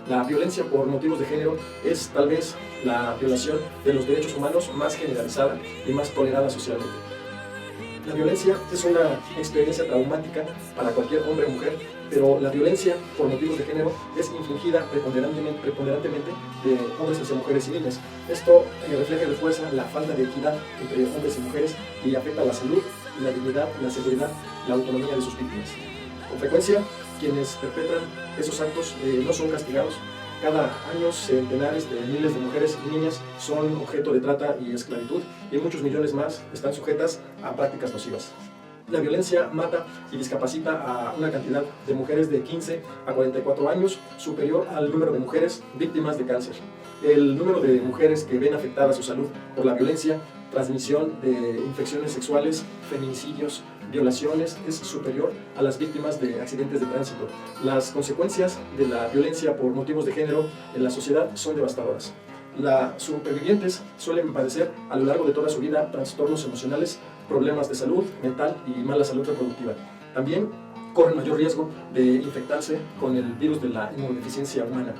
La violencia por motivos de género es tal vez la violación de los derechos humanos más generalizada y más tolerada socialmente. La violencia es una experiencia traumática para cualquier hombre o mujer, pero la violencia por motivos de género es infligida preponderantemente de hombres hacia mujeres y niñas. Esto refleja y refuerza la falta de equidad entre hombres y mujeres y afecta la salud, la dignidad, la seguridad, la autonomía de sus víctimas. Con frecuencia, quienes perpetran esos actos no son castigados. Cada año centenares de miles de mujeres y niñas son objeto de trata y esclavitud y muchos millones más están sujetas a prácticas nocivas. La violencia mata y discapacita a una cantidad de mujeres de 15 a 44 años superior al número de mujeres víctimas de cáncer. El número de mujeres que ven afectada su salud por la violencia, transmisión de infecciones sexuales, feminicidios, violaciones es superior a las víctimas de accidentes de tránsito. Las consecuencias de la violencia por motivos de género en la sociedad son devastadoras. Las supervivientes suelen padecer a lo largo de toda su vida trastornos emocionales, problemas de salud mental y mala salud reproductiva. También corren mayor riesgo de infectarse con el virus de la inmunodeficiencia humana.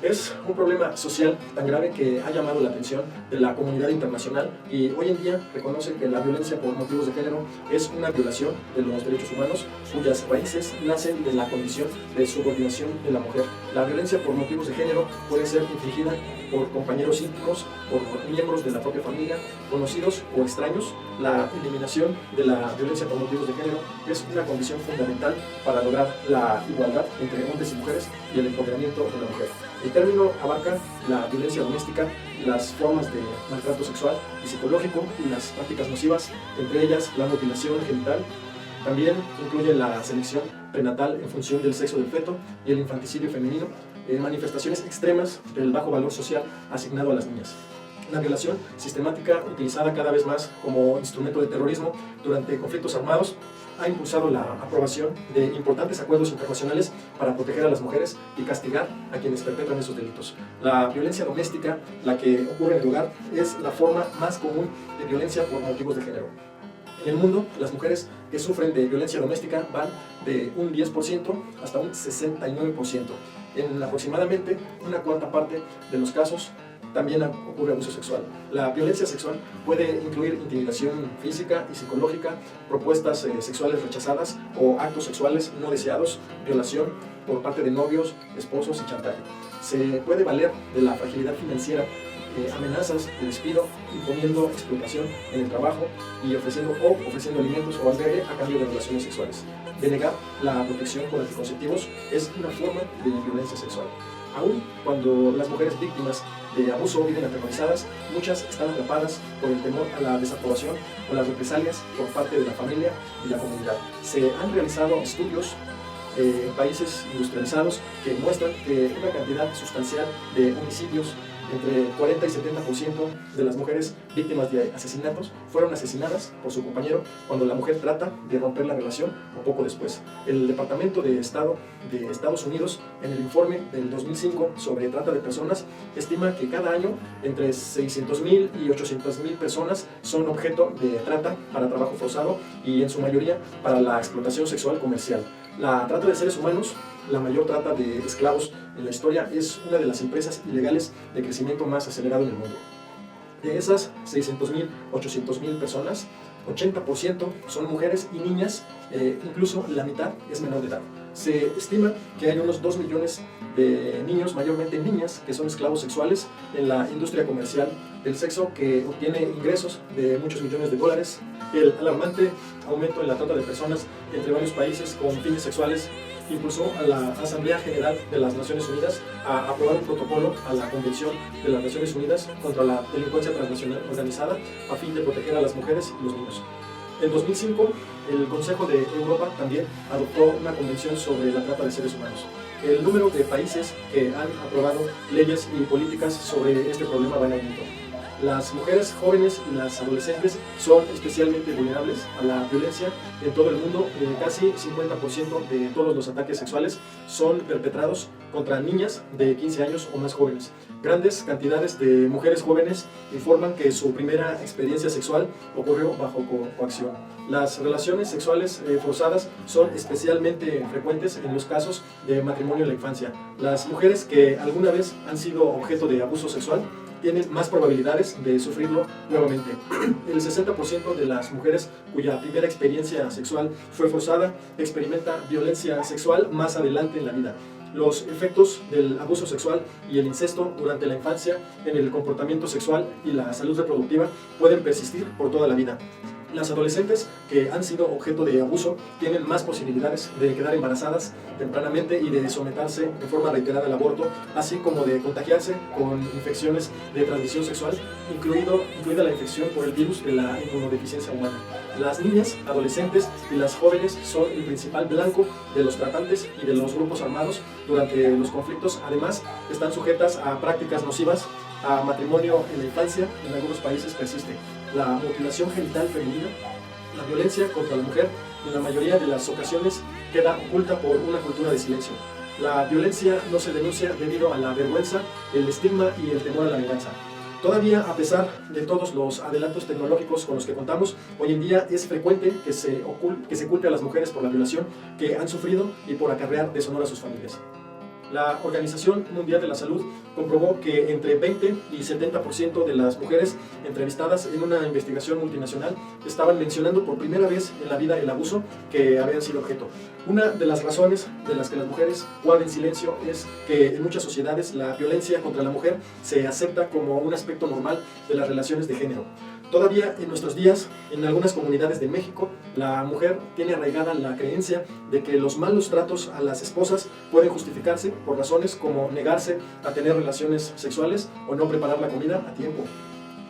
Es un problema social tan grave que ha llamado la atención de la comunidad internacional y hoy en día reconoce que la violencia por motivos de género es una violación de los derechos humanos cuyas raíces nacen de la condición de subordinación de la mujer. La violencia por motivos de género puede ser infligida por compañeros íntimos, por miembros de la propia familia, conocidos o extraños. La eliminación de la violencia por motivos de género es una condición fundamental para lograr la igualdad entre hombres y mujeres y el empoderamiento de la mujer. El término abarca la violencia doméstica, las formas de maltrato sexual y psicológico y las prácticas nocivas, entre ellas la mutilación genital. También incluye la selección prenatal en función del sexo del feto y el infanticidio femenino, manifestaciones extremas del bajo valor social asignado a las niñas. La violación sistemática, utilizada cada vez más como instrumento de terrorismo durante conflictos armados, ha impulsado la aprobación de importantes acuerdos internacionales para proteger a las mujeres y castigar a quienes perpetran esos delitos. La violencia doméstica, la que ocurre en el hogar, es la forma más común de violencia por motivos de género. En el mundo, las mujeres que sufren de violencia doméstica van de un 10% hasta un 69%. En aproximadamente una cuarta parte de los casos también ocurre abuso sexual. La violencia sexual puede incluir intimidación física y psicológica, propuestas sexuales rechazadas o actos sexuales no deseados, violación por parte de novios, esposos y chantaje. Se puede valer de la fragilidad financiera, amenazas de despido, imponiendo explotación en el trabajo y ofreciendo alimentos o albergue a cambio de relaciones sexuales. Denegar la protección con anticonceptivos es una forma de violencia sexual. Aún cuando las mujeres víctimas de abuso viven aterrorizadas, muchas están atrapadas por el temor a la desaprobación o las represalias por parte de la familia y la comunidad. Se han realizado estudios en países industrializados que muestran que una cantidad sustancial de homicidios, entre 40 y 70% de las mujeres víctimas de asesinatos fueron asesinadas por su compañero cuando la mujer trata de romper la relación o poco después. El Departamento de Estado de Estados Unidos, en el informe del 2005 sobre trata de personas, estima que cada año entre 600,000 y 800,000 personas son objeto de trata para trabajo forzado y en su mayoría para la explotación sexual comercial. La trata de seres humanos, la mayor trata de esclavos en la historia, es una de las empresas ilegales de crecimiento más acelerado en el mundo. De esas 600,000, 800,000 personas, 80% son mujeres y niñas, incluso la mitad es menor de edad. Se estima que hay unos 2 millones de niños, mayormente niñas, que son esclavos sexuales en la industria comercial del sexo, que obtiene ingresos de muchos millones de dólares. El alarmante aumento en la trata de personas entre varios países con fines sexuales impulsó a la Asamblea General de las Naciones Unidas a aprobar un protocolo a la Convención de las Naciones Unidas contra la delincuencia transnacional organizada a fin de proteger a las mujeres y los niños. En 2005, el Consejo de Europa también adoptó una convención sobre la trata de seres humanos. El número de países que han aprobado leyes y políticas sobre este problema va en aumento. Las mujeres jóvenes y las adolescentes son especialmente vulnerables a la violencia en todo el mundo. Casi 50% de todos los ataques sexuales son perpetrados contra niñas de 15 años o más jóvenes. Grandes cantidades de mujeres jóvenes informan que su primera experiencia sexual ocurrió bajo coacción. Las relaciones sexuales forzadas son especialmente frecuentes en los casos de matrimonio en la infancia. Las mujeres que alguna vez han sido objeto de abuso sexual tienen más probabilidades de sufrirlo nuevamente. El 60% de las mujeres cuya primera experiencia sexual fue forzada experimenta violencia sexual más adelante en la vida. Los efectos del abuso sexual y el incesto durante la infancia en el comportamiento sexual y la salud reproductiva pueden persistir por toda la vida. Las adolescentes que han sido objeto de abuso tienen más posibilidades de quedar embarazadas tempranamente y de someterse en forma reiterada al aborto, así como de contagiarse con infecciones de transmisión sexual, incluida la infección por el virus de la inmunodeficiencia humana. Las niñas, adolescentes y las jóvenes son el principal blanco de los tratantes y de los grupos armados durante los conflictos. Además, están sujetas a prácticas nocivas, a matrimonio en la infancia. En algunos países persiste la mutilación genital femenina. La violencia contra la mujer en la mayoría de las ocasiones queda oculta por una cultura de silencio. La violencia no se denuncia debido a la vergüenza, el estigma y el temor a la venganza. Todavía, a pesar de todos los adelantos tecnológicos con los que contamos, hoy en día es frecuente que se culpe a las mujeres por la violación que han sufrido y por acarrear deshonor a sus familias. La Organización Mundial de la Salud comprobó que entre 20 y 70% de las mujeres entrevistadas en una investigación multinacional estaban mencionando por primera vez en la vida el abuso que habían sido objeto. Una de las razones de las que las mujeres guarden silencio es que en muchas sociedades la violencia contra la mujer se acepta como un aspecto normal de las relaciones de género. Todavía en nuestros días, en algunas comunidades de México, la mujer tiene arraigada la creencia de que los malos tratos a las esposas pueden justificarse por razones como negarse a tener relaciones sexuales o no preparar la comida a tiempo.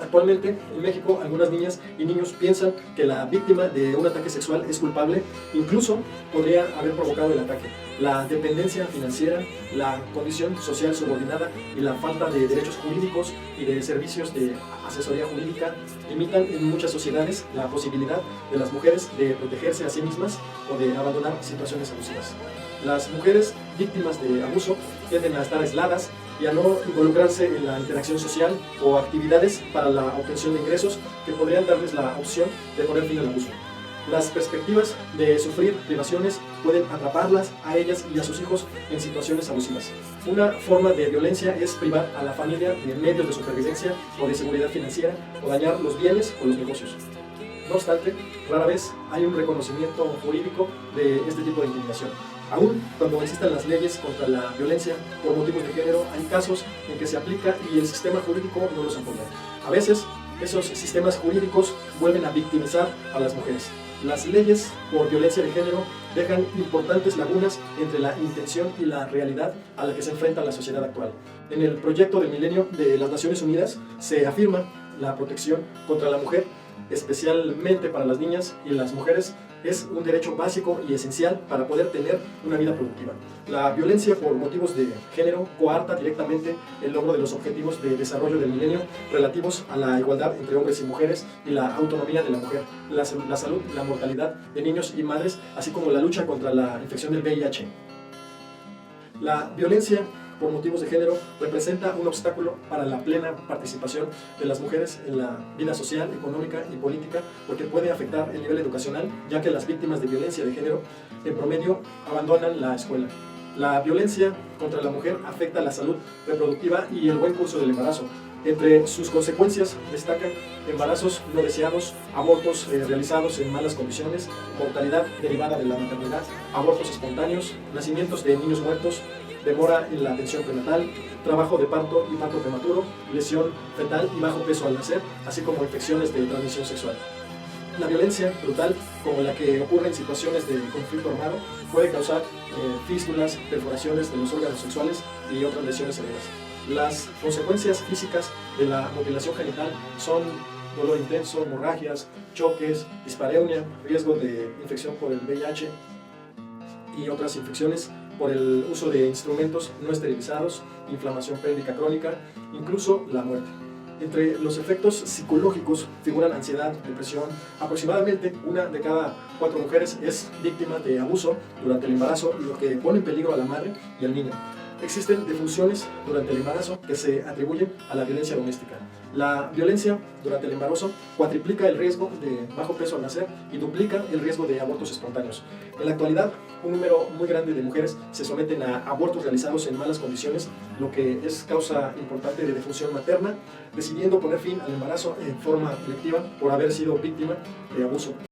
Actualmente, en México, algunas niñas y niños piensan que la víctima de un ataque sexual es culpable, incluso podría haber provocado el ataque. La dependencia financiera, la condición social subordinada y la falta de derechos jurídicos y de servicios de asesoría jurídica limitan en muchas sociedades la posibilidad de las mujeres de protegerse a sí mismas o de abandonar situaciones abusivas. Las mujeres víctimas de abuso tienden a estar aisladas y a no involucrarse en la interacción social o actividades para la obtención de ingresos que podrían darles la opción de poner fin al abuso. Las perspectivas de sufrir privaciones pueden atraparlas a ellas y a sus hijos en situaciones abusivas. Una forma de violencia es privar a la familia de medios de supervivencia o de seguridad financiera o dañar los bienes o los negocios. No obstante, rara vez hay un reconocimiento jurídico de este tipo de intimidación. Aún cuando existan las leyes contra la violencia por motivos de género, hay casos en que se aplica y el sistema jurídico no los apoya. A veces, esos sistemas jurídicos vuelven a victimizar a las mujeres. Las leyes por violencia de género dejan importantes lagunas entre la intención y la realidad a la que se enfrenta la sociedad actual. En el proyecto del milenio de las Naciones Unidas se afirma la protección contra la mujer, especialmente para las niñas y las mujeres, es un derecho básico y esencial para poder tener una vida productiva. La violencia por motivos de género coarta directamente el logro de los objetivos de desarrollo del milenio relativos a la igualdad entre hombres y mujeres y la autonomía de la mujer, la salud y la mortalidad de niños y madres, así como la lucha contra la infección del VIH. La violencia por motivos de género representa un obstáculo para la plena participación de las mujeres en la vida social, económica y política, porque puede afectar el nivel educacional, ya que las víctimas de violencia de género en promedio abandonan la escuela. La violencia contra la mujer afecta la salud reproductiva y el buen curso del embarazo. Entre sus consecuencias destacan embarazos no deseados, abortos realizados en malas condiciones, mortalidad derivada de la maternidad, abortos espontáneos, nacimientos de niños muertos, demora en la atención prenatal, trabajo de parto y parto prematuro, lesión fetal y bajo peso al nacer, así como infecciones de transmisión sexual. La violencia brutal, como la que ocurre en situaciones de conflicto armado, puede causar fístulas, perforaciones de los órganos sexuales y otras lesiones severas. Las consecuencias físicas de la mutilación genital son dolor intenso, hemorragias, choques, dispareunia, riesgo de infección por el VIH y otras infecciones por el uso de instrumentos no esterilizados, inflamación pélvica crónica, incluso la muerte. Entre los efectos psicológicos figuran ansiedad, depresión. Aproximadamente 1 de cada 4 mujeres es víctima de abuso durante el embarazo, lo que pone en peligro a la madre y al niño. Existen defunciones durante el embarazo que se atribuyen a la violencia doméstica. La violencia durante el embarazo cuatriplica el riesgo de bajo peso al nacer y duplica el riesgo de abortos espontáneos. En la actualidad, un número muy grande de mujeres se someten a abortos realizados en malas condiciones, lo que es causa importante de defunción materna, decidiendo poner fin al embarazo en forma electiva por haber sido víctima de abuso.